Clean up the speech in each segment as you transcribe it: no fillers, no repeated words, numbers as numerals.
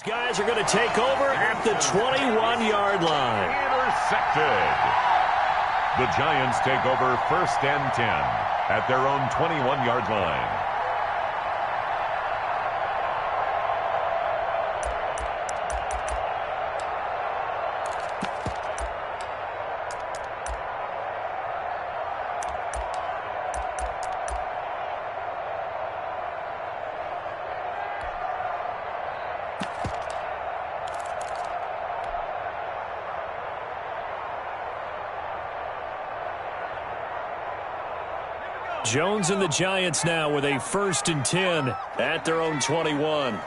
Guys are going to take over at the 21-yard line. Intercepted. The Giants take over 1st and 10 at their own 21-yard line. Jones and the Giants now with a 1st and 10 at their own 21.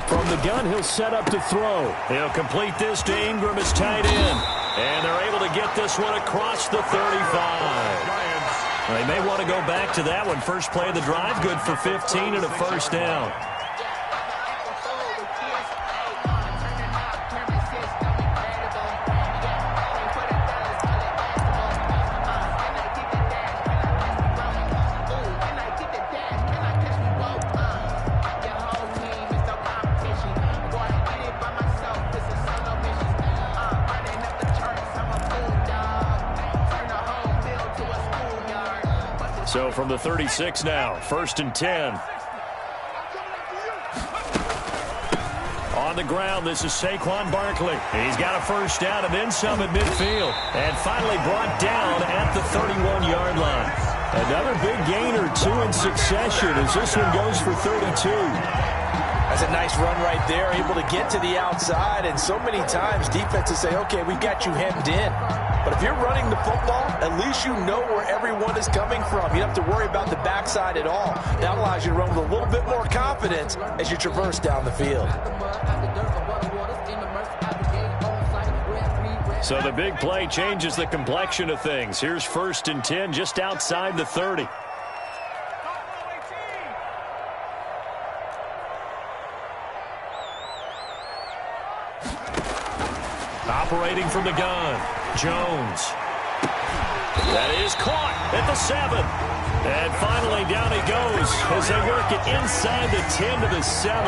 From the gun, he'll set up to throw. He'll complete this to Ingram as tight end. And they're able to get this one across the 35. They may want to go back to that one. First play of the drive, good for 15 and a 1st down. So from the 36 now, 1st and 10. On the ground, this is Saquon Barkley. He's got a 1st down and then some at midfield. And finally brought down at the 31-yard line. Another big gain or 2 in succession as this one goes for 32. That's a nice run right there, able to get to the outside. And so many times defenses say, okay, we've got you hemmed in. But if you're running the football, at least you know where everyone is coming from. You don't have to worry about the backside at all. That allows you to run with a little bit more confidence as you traverse down the field. So the big play changes the complexion of things. Here's 1st and 10 just outside the 30. Operating from the gun, Jones. That is caught at the 7. And finally down he goes as they work it inside the 10 to the 7.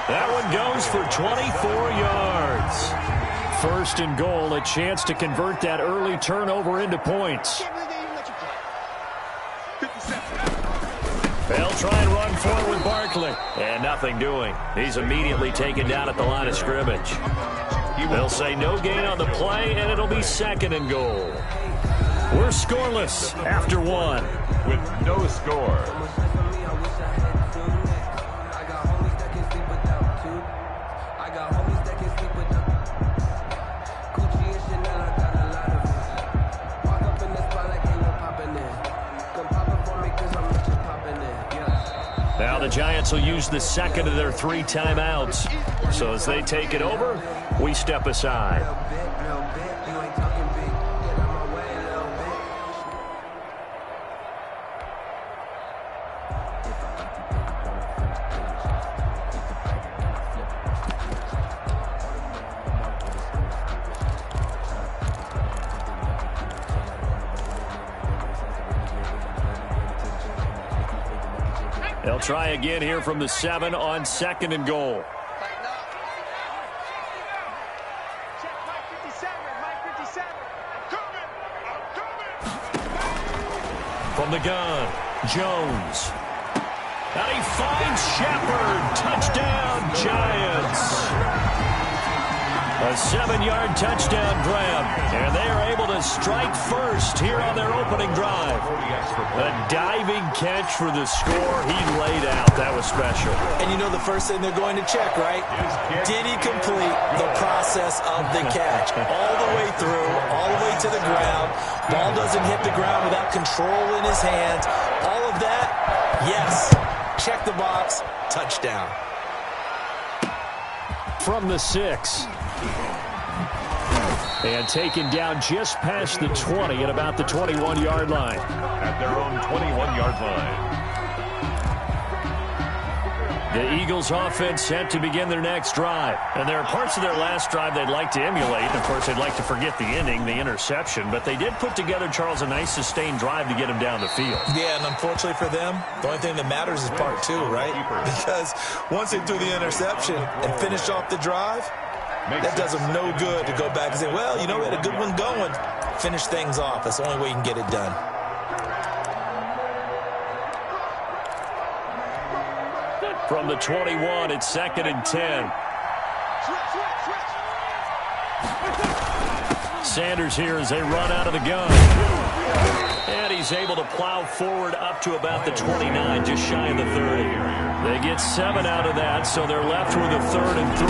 That one goes for 24 yards. 1st and goal, a chance to convert that early turnover into points. They'll try and run forward with Barkley. And nothing doing. He's immediately taken down at the line of scrimmage. They'll say no gain on the play, and it'll be 2nd and goal. We're scoreless after 1. With no score. Now the Giants will use the 2nd of their 3 timeouts. So as they take it over, we step aside. They'll try again here from the 7 on 2nd and goal. From the gun, Jones. And he finds Shepard. Touchdown, Giants. A 7-yard touchdown grab. And they are able to strike first here on their opening drive. A diving catch for the score he laid out. That was special. And you know the first thing they're going to check, right? Did he complete the process of the catch? All the way through, all the way to the ground. Ball doesn't hit the ground without control in his hands. All of that, yes. Check the box. Touchdown. From the 6. And taken down just past the 20 at about the 21-yard line. At their own 21-yard line. The Eagles offense set to begin their next drive. And there are parts of their last drive they'd like to emulate. Of course, they'd like to forget the ending, the interception. But they did put together, Charles, a nice sustained drive to get him down the field. Yeah, and unfortunately for them, the only thing that matters is part two, right? Because once they threw the interception and finished off the drive, that does them no good to go back and say, well, you know, we had a good one going. Finish things off. That's the only way you can get it done. From the 21, it's 2nd and 10. Sanders here as they run out of the gun. And he's able to plow forward up to about the 29, just shy of the 30. They get 7 out of that, so they're left with a 3rd and 3.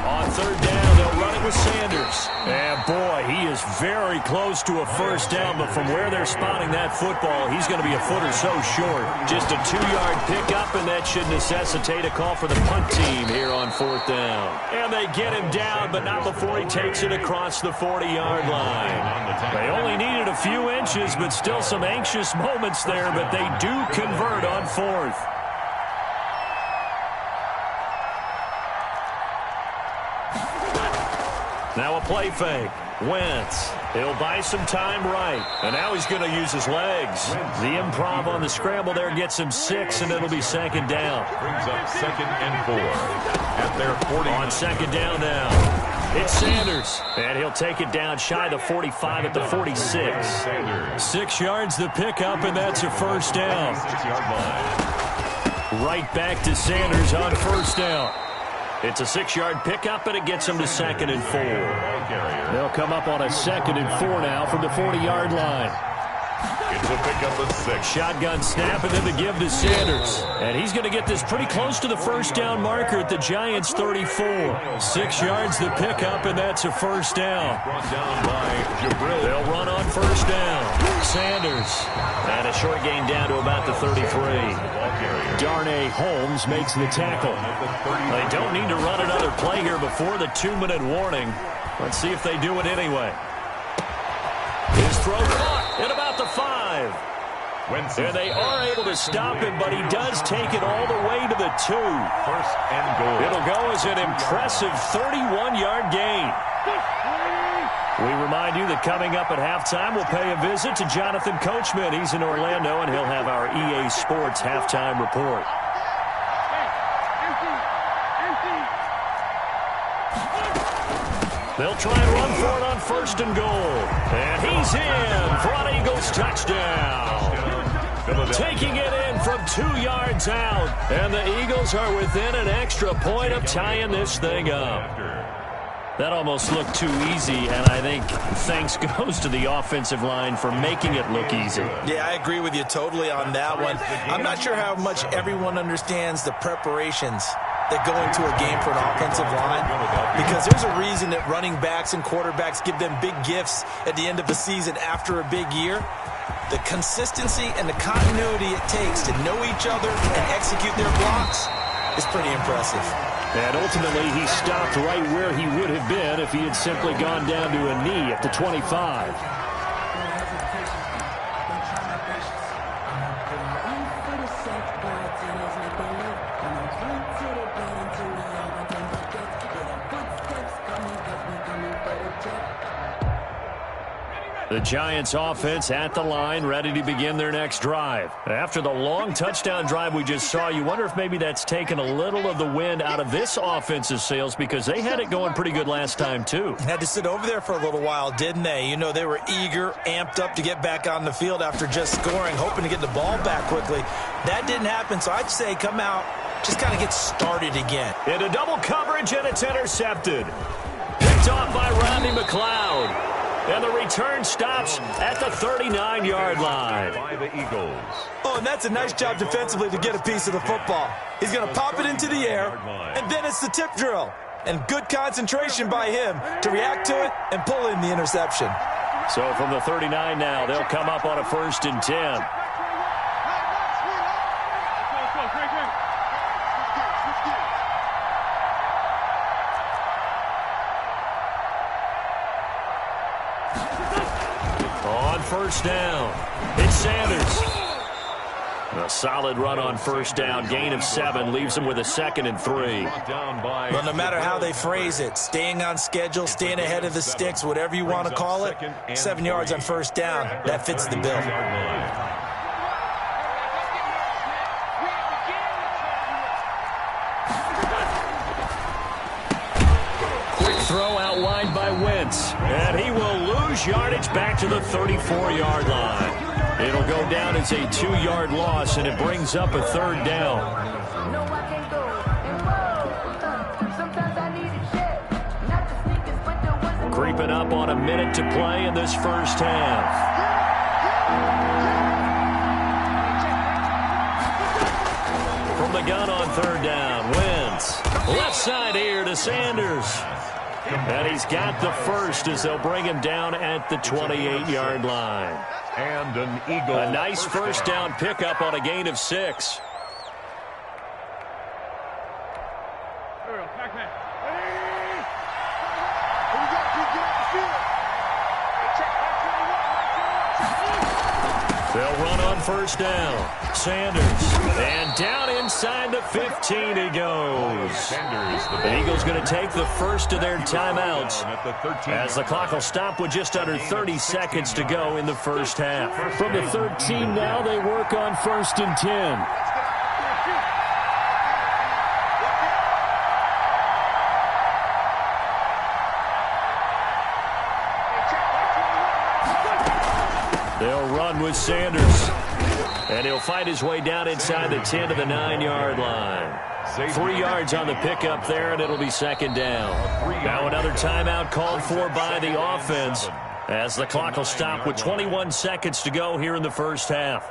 On 3rd down, they'll run it with Sanders. And, boy, he is very close to a first down, but from where they're spotting that football, he's going to be a foot or so short. Just a 2-yard pickup, and that should necessitate a call for the punt team here on 4th down. And they get him down, but not before he takes it across the 40-yard line. They only needed a few inches, but still some anxious moments there, but they do convert on 4th. Now a play fake. Wentz. He'll buy some time right. And now he's going to use his legs. The improv on the scramble there gets him 6, and it'll be 2nd down. Brings up 2nd and 4 at their 40. On 2nd down now. It's Sanders. And he'll take it down shy the 45 at the 46. 6 yards the pickup, and that's a first down. 6-yard line. Right back to Sanders on 1st down. It's a 6-yard pickup, and it gets him to 2nd and 4. They'll come up on a 2nd and 4 now from the 40-yard line. It's a pickup of 6. Shotgun snap, and then the give to Sanders. And he's going to get this pretty close to the first down marker at the Giants' 34. 6 yards the pickup, and that's a first down. Brought down by Jabril. They'll run on 1st down. Sanders. And a short gain down to about the 33. Darnay Holmes makes the tackle. They don't need to run another play here before the 2-minute warning. Let's see if they do it anyway. His throw caught at about the 5. And they are able to stop him, but he does take it all the way to the 2. 1st and goal. It'll go as an impressive 31-yard gain. We remind you that coming up at halftime, we'll pay a visit to Jonathan Coachman. He's in Orlando, and he'll have our EA Sports halftime report. They'll try and run for it on 1st and goal. And he's in for an Eagles touchdown. Taking it in from 2 yards out. And the Eagles are within an extra point of tying this thing up. That almost looked too easy, and I think thanks goes to the offensive line for making it look easy. Yeah, I agree with you totally on that one. I'm not sure how much everyone understands the preparations that go into a game for an offensive line, because there's a reason that running backs and quarterbacks give them big gifts at the end of the season after a big year. The consistency and the continuity it takes to know each other and execute their blocks is pretty impressive. And ultimately, he stopped right where he would have been if he had simply gone down to a knee at the 25. The Giants offense at the line, ready to begin their next drive. After the long touchdown drive we just saw, you wonder if maybe that's taken a little of the wind out of this offense's sails, because they had it going pretty good last time, too. Had to sit over there for a little while, didn't they? You know, they were eager, amped up to get back on the field after just scoring, hoping to get the ball back quickly. That didn't happen, so I'd say come out, just kind of get started again. Into double coverage, and it's intercepted. Picked off by Rodney McLeod. And the return stops at the 39-yard line. By the Eagles. Oh, and that's a nice job defensively to get a piece of the football. He's going to pop it into the air, and then it's the tip drill. And good concentration by him to react to it and pull in the interception. So from the 39 now, they'll come up on a 1st and 10. On 1st down, it's Sanders. A solid run on first down. Gain of 7 leaves them with a 2nd and 3. Well, no matter how they phrase it, staying on schedule, staying ahead of the sticks, whatever you want to call it, 7 yards on first down, that fits the bill. Quick throw out wide by Wentz, and he will lose yardage back to the 34-yard line. It'll go down as a 2-yard loss, and it brings up a 3rd down. Creeping up on a minute to play in this first half. From the gun on 3rd down, Wentz. Left side here to Sanders. And he's got the first as they'll bring him down at the 28-yard line. And an Eagle. A nice first down pickup on a gain of 6. They'll run on first down. Sanders. And down inside the 15 he goes. The Eagles going to take the first of their timeouts as the clock will stop with just under 30 seconds to go in the first half. From the 13 now, they work on 1st and 10. They'll run with Sanders. And he'll fight his way down inside the 10 to the 9-yard line. 3 yards on the pickup there, and it'll be 2nd down. Now another timeout called for by the offense as the clock will stop with 21 seconds to go here in the first half.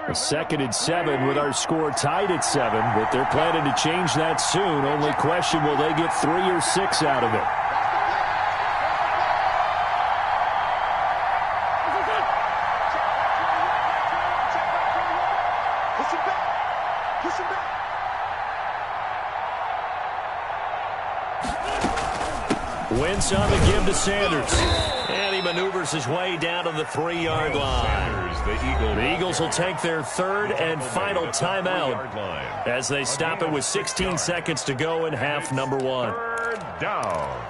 A 2nd and 7 with our score tied at 7, but they're planning to change that soon. Only question, will they get 3 or 6 out of it? Wentz on the give to Sanders. And he maneuvers his way down to the 3-yard line. The Eagles will take their 3rd and final timeout as they stop it with 16 seconds to go in half number 1. 3rd down.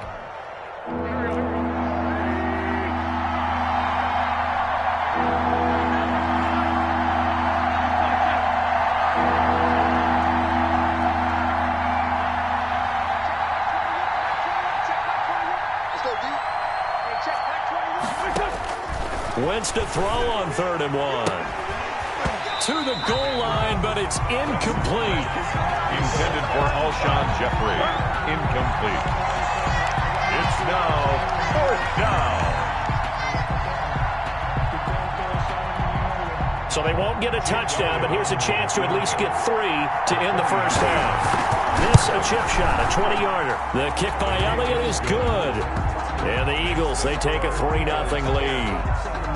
Wentz to throw on 3rd and 1. To the goal line, but it's incomplete. Intended for Alshon Jeffrey. Incomplete. It's now 4th down. So they won't get a touchdown, but here's a chance to at least get 3 to end the first half. This a chip shot, a 20-yarder. The kick by Elliott is good. And the Eagles, they take a 3-0 lead.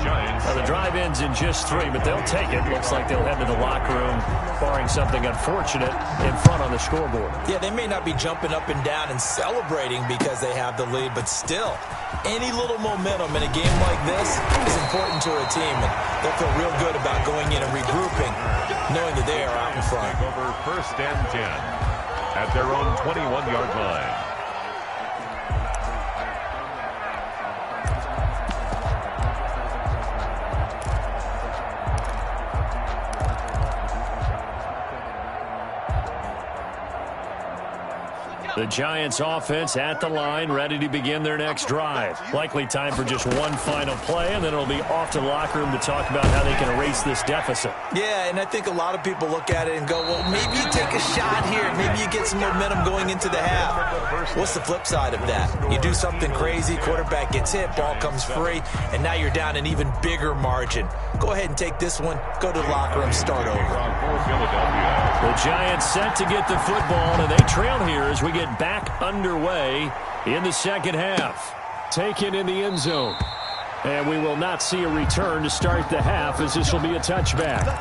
Now the drive ends in just 3, but they'll take it. Looks like they'll head to the locker room, barring something unfortunate, in front on the scoreboard. Yeah, they may not be jumping up and down and celebrating because they have the lead, but still, any little momentum in a game like this is important to a team, and they'll feel real good about going in and regrouping, knowing that they are out in front. Over 1st and 10 at their own 21-yard line. The Giants offense at the line, ready to begin their next drive. Likely time for just one final play, and then it'll be off to the locker room to talk about how they can erase this deficit. Yeah, and I think a lot of people look at it and go, well, maybe you take a shot here. Maybe you get some momentum going into the half. What's the flip side of that? You do something crazy, quarterback gets hit, ball comes free, and now you're down an even bigger margin. Go ahead and take this one, go to the locker room, start over. The Giants set to get the football, and they trail here as we get back underway in the second half. Taken in the end zone. And we will not see a return to start the half, as this will be a touchback. 2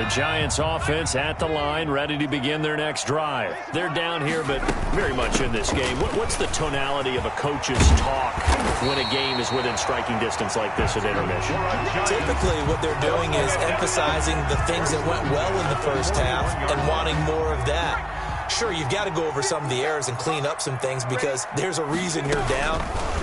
The Giants offense at the line, ready to begin their next drive. They're down here, but very much in this game. What's the tonality of a coach's talk when a game is within striking distance like this at intermission? Typically, what they're doing is emphasizing the things that went well in the first half and wanting more of that. Sure, you've got to go over some of the errors and clean up some things because there's a reason you're down.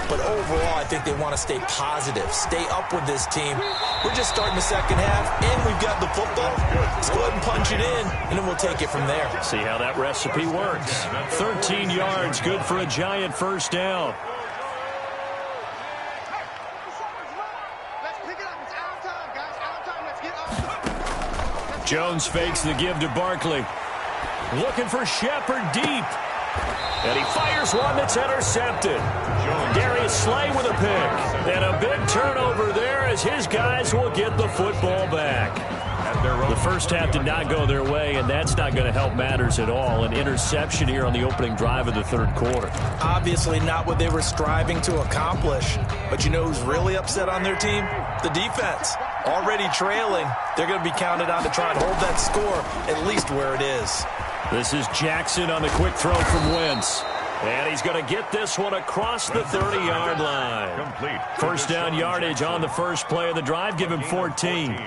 But overall, I think they want to stay positive, stay up with this team. We're just starting the second half, and we've got the football. Let's go ahead and punch it in, and then we'll take it from there. See how that recipe works. 13 yards, good for a Giant first down. Jones fakes the give to Barkley. Looking for Shepard deep. And he fires one that's intercepted. Darius Slay with a pick. And a big turnover there as his guys will get the football back. The first half did not go their way, and that's not going to help matters at all. An interception here on the opening drive of the third quarter. Obviously not what they were striving to accomplish. But you know who's really upset on their team? The defense. Already trailing. They're going to be counted on to try and hold that score at least where it is. This is Jackson on the quick throw from Wentz. And he's going to get this one across the 30-yard line. First down yardage on the first play of the drive. Give him 14.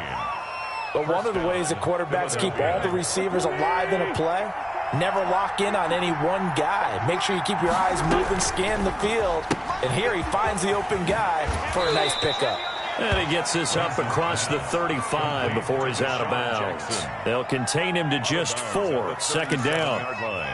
But one of the ways that quarterbacks keep all the receivers alive in a play, never lock in on any one guy. Make sure you keep your eyes moving, scan the field. And here he finds the open guy for a nice pickup. And he gets this up across the 35 before he's out of bounds. They'll contain him to just 4. Second down.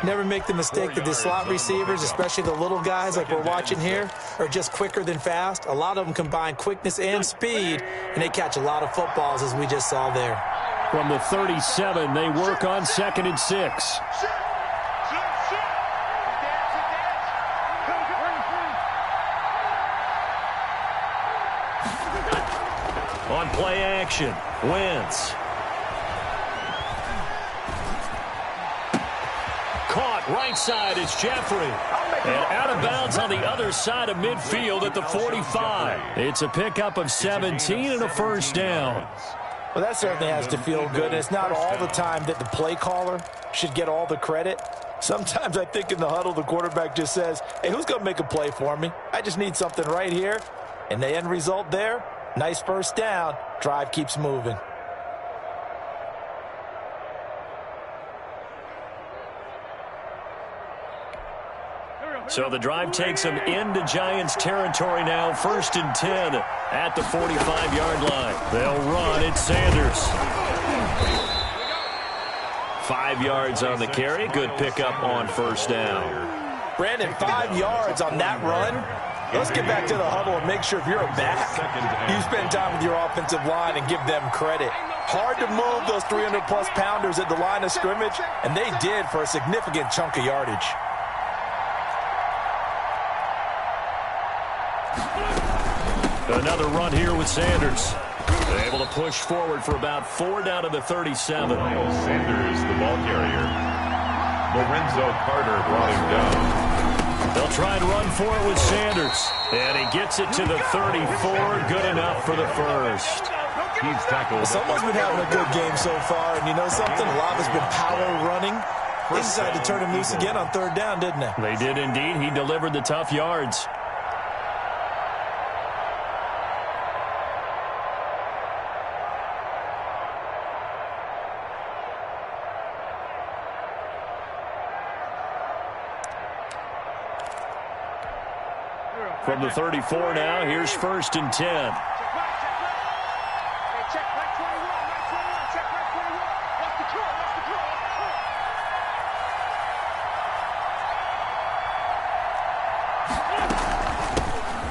Never make the mistake that the slot receivers, especially the little guys like we're watching here, are just quicker than fast. A lot of them combine quickness and speed, and they catch a lot of footballs, as we just saw there. From the 37, they work on 2nd and 6. On play action, Wentz. Caught right side, it's Jeffrey. And out of bounds on the other side of midfield at the 45. It's a pickup of 17 and a first down. Well, that certainly has to feel good. And it's not all the time that the play caller should get all the credit. Sometimes I think in the huddle, the quarterback just says, hey, who's going to make a play for me? I just need something right here. And the end result there, nice first down. Drive keeps moving. So the drive takes them into Giants territory now. 1st and 10 at the 45-yard line. They'll run. It's Sanders. 5 yards on the carry. Good pickup on first down. Brandon, 5 yards on that run. Let's get back to the huddle and make sure if you're a back, you spend time with your offensive line and give them credit. Hard to move those 300-plus pounders at the line of scrimmage, and they did for a significant chunk of yardage. Another run here with Sanders. They're able to push forward for about 4 down to the 37. Sanders, the ball carrier. Lorenzo Carter brought him down. They'll try and run for it with Sanders. And he gets it to the 34. Good enough for the first. He's tackled. Someone's been having a good game so far, and you know something? A lot has been power running. They decided to turn him loose again on 3rd down, didn't they? They did indeed. He delivered the tough yards. From the 34 now, here's 1st and 10.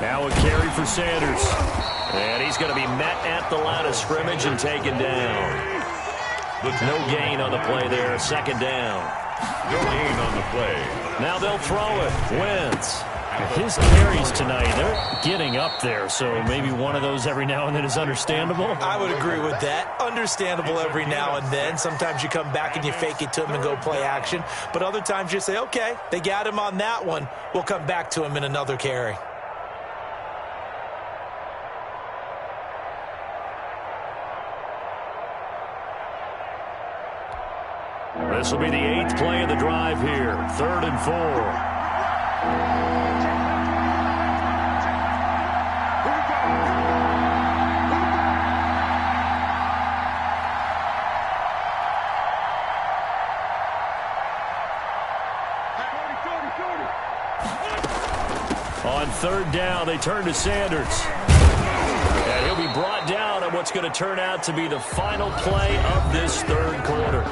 Now a carry for Sanders. And he's going to be met at the line of scrimmage and taken down. No gain on the play there, 2nd down. No gain on the play. Now they'll throw it. Wentz. His carries tonight, they're getting up there, so maybe one of those every now and then is understandable. I would agree with that. Understandable every now and then. Sometimes you come back and you fake it to him and go play action. But other times you say, okay, they got him on that one. We'll come back to him in another carry. This will be the 8th play of the drive here. 3rd and 4. On 3rd down, they turn to Sanders. And he'll be brought down on what's going to turn out to be the final play of this 3rd quarter.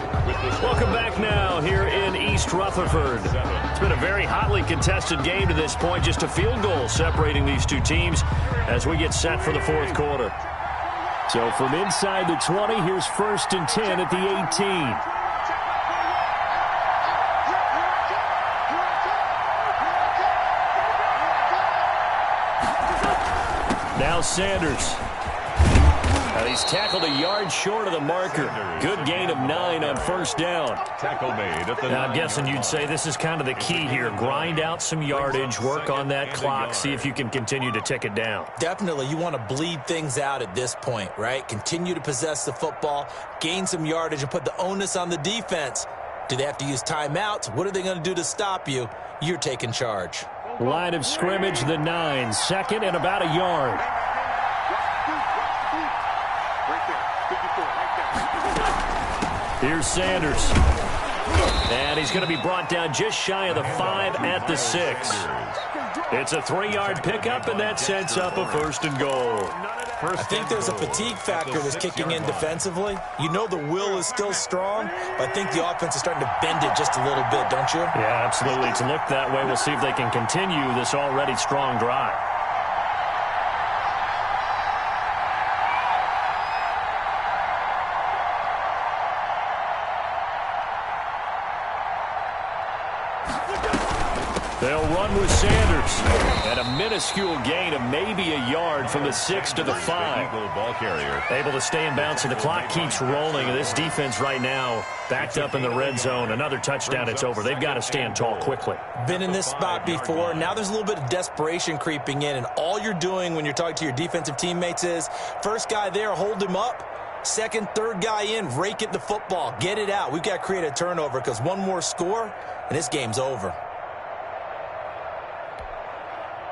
Welcome back now here in East Rutherford. It's been a very hotly contested game to this point. Just a field goal separating these two teams as we get set for the 4th quarter. So from inside the 20, here's 1st and 10 at the 18. Now Sanders. He's tackled a yard short of the marker. Good gain of 9 on 1st down. Tackle made at the now, I'm guessing you'd say this is kind of the key here. Grind out some yardage, work on that clock, see if you can continue to tick it down. Definitely. You want to bleed things out at this point, right? Continue to possess the football, gain some yardage, and put the onus on the defense. Do they have to use timeouts? What are they going to do to stop you? You're taking charge. Line of scrimmage, the 9. 2nd and about a yard. Here's Sanders. And he's going to be brought down just shy of the 5 at the 6. It's a 3-yard pickup, and that sets up a 1st and goal. I think there's a fatigue factor that's kicking in defensively. You know the will is still strong, but I think the offense is starting to bend it just a little bit, don't you? Yeah, absolutely. It's looked that way. We'll see if they can continue this already strong drive. They'll run with Sanders. And a minuscule gain of maybe a yard from the 6 to the 5. Ball carrier. Able to stay in bounds, and the clock keeps rolling. And this defense right now backed up in the red zone. Another touchdown, it's over. They've got to stand tall quickly. Been in this spot before. Now there's a little bit of desperation creeping in. And all you're doing when you're talking to your defensive teammates is, first guy there, hold him up. 2nd, 3rd guy in, rake it the football. Get it out. We've got to create a turnover because one more score, and this game's over.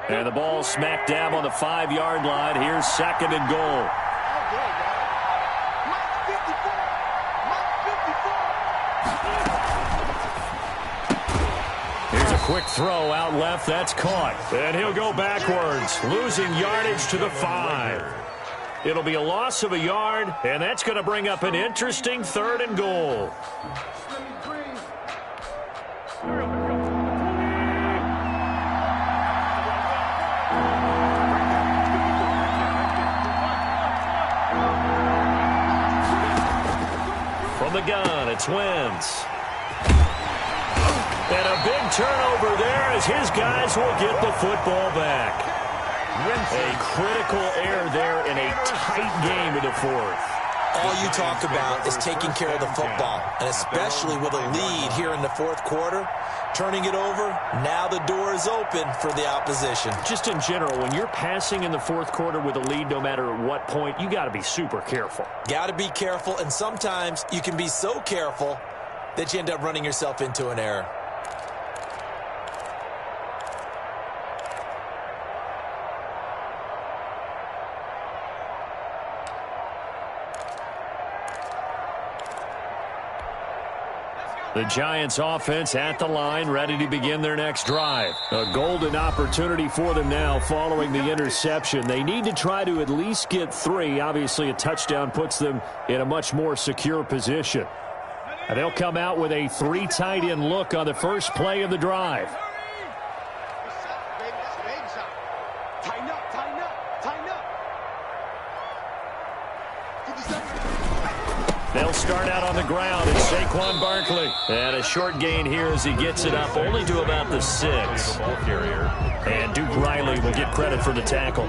And the ball smack dab on the 5-yard line. Here's 2nd and goal. Here's a quick throw out left. That's caught. And he'll go backwards, losing yardage to the 5. It'll be a loss of a yard, and that's going to bring up an interesting 3rd and goal. From the gun, it's Wentz. And a big turnover there as his guys will get the football back. A critical error there in a tight game in the 4th. All you talk about is taking care of the football, and especially with a lead here in the 4th quarter, turning it over, now the door is open for the opposition. Just in general, when you're passing in the 4th quarter with a lead, no matter at what point, you got to be super careful. Got to be careful, and sometimes you can be so careful that you end up running yourself into an error. The Giants offense at the line, ready to begin their next drive. A golden opportunity for them now following the interception. They need to try to at least get 3. Obviously, a touchdown puts them in a much more secure position. And they'll come out with a 3 tight end look on the first play of the drive. They'll start out on the ground. It's Saquon Barkley. And a short gain here as he gets it up only to about the 6. And Duke Riley will get credit for the tackle.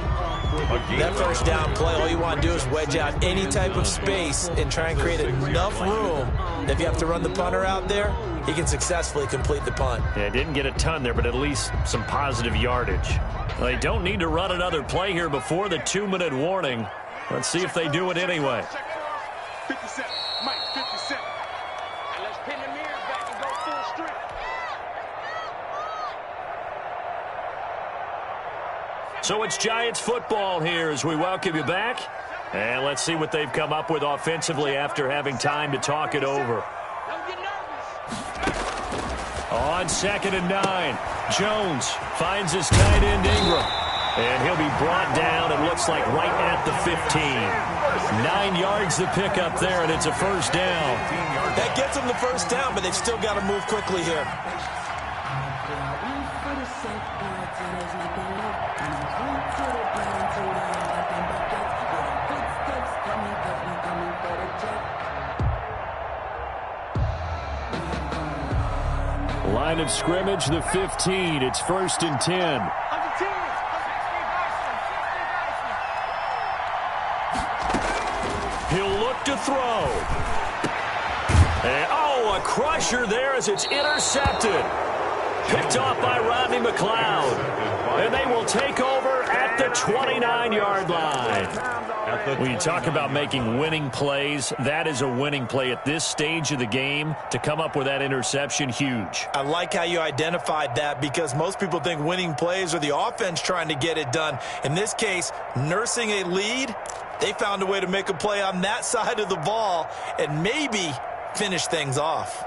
That first down play, all you want to do is wedge out any type of space and try and create enough room. If you have to run the punter out there, he can successfully complete the punt. Yeah, didn't get a ton there, but at least some positive yardage. They don't need to run another play here before the 2-minute warning. Let's see if they do it anyway. 50 Cent, Mike, 50 Cent. And let's pin the mirror So it's Giants football here as we welcome you back. And let's see what they've come up with offensively after having time to talk it over. On 2nd and 9, Jones finds his tight end Ingram. And he'll be brought down, it looks like, right at the 15. 9 yards to pick up there, and it's a first down. That gets them the first down, but they've still got to move quickly here. Line of scrimmage, the 15. It's 1st and 10. He'll look to throw. And, a crusher there as it's intercepted. Picked off by Rodney McLeod. And they will take over at the 29-yard line. When you talk about making winning plays, that is a winning play at this stage of the game. To come up with that interception, huge. I like how you identified that because most people think winning plays are the offense trying to get it done. In this case, nursing a lead, they found a way to make a play on that side of the ball and maybe finish things off.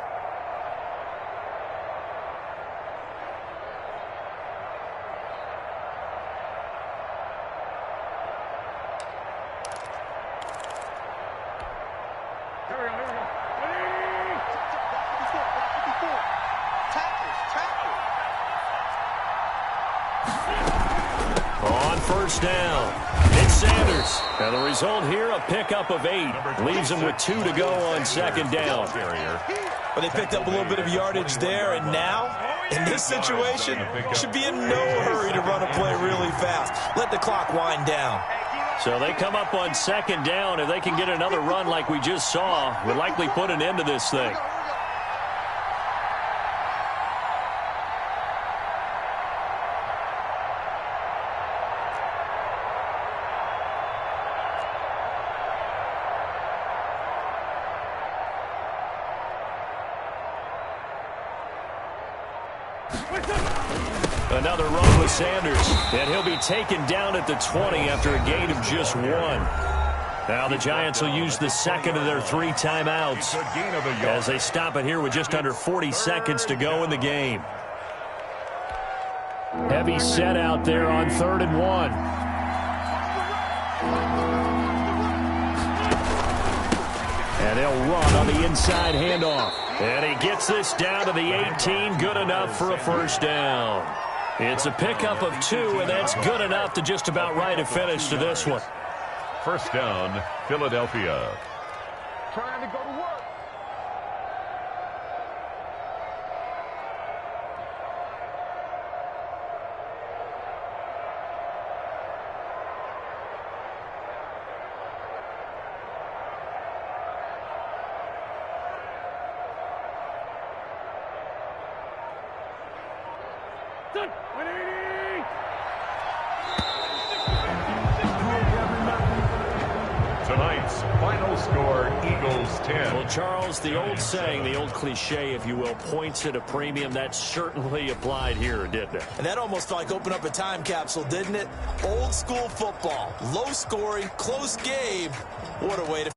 On first down, it's Sanders. And the result here, a pickup of 8. Leaves him with 2 to go on 2nd down. Well, they picked up a little bit of yardage there, and now, in this situation, should be in no hurry to run a play really fast. Let the clock wind down. So they come up on 2nd down. If they can get another run like we just saw, we'll likely put an end to this thing. Another run with Sanders, and he'll be taken down at the 20 after a gain of just 1. Now the Giants will use the second of their 3 timeouts as they stop it here with just under 40 seconds to go in the game. Heavy set out there on 3rd and 1. And they'll run on the inside handoff. And he gets this down to the 18, good enough for a first down. It's a pickup of 2, and that's good enough to just about write a finish to this one. First down, Philadelphia. Trying to go to work. Tonight's final score, Eagles 10. Well, Charles, the old saying, the old cliche, if you will, points at a premium, that certainly applied here, didn't it? And that almost felt like opened up a time capsule, didn't it? Old school football, low scoring, close game. What a way to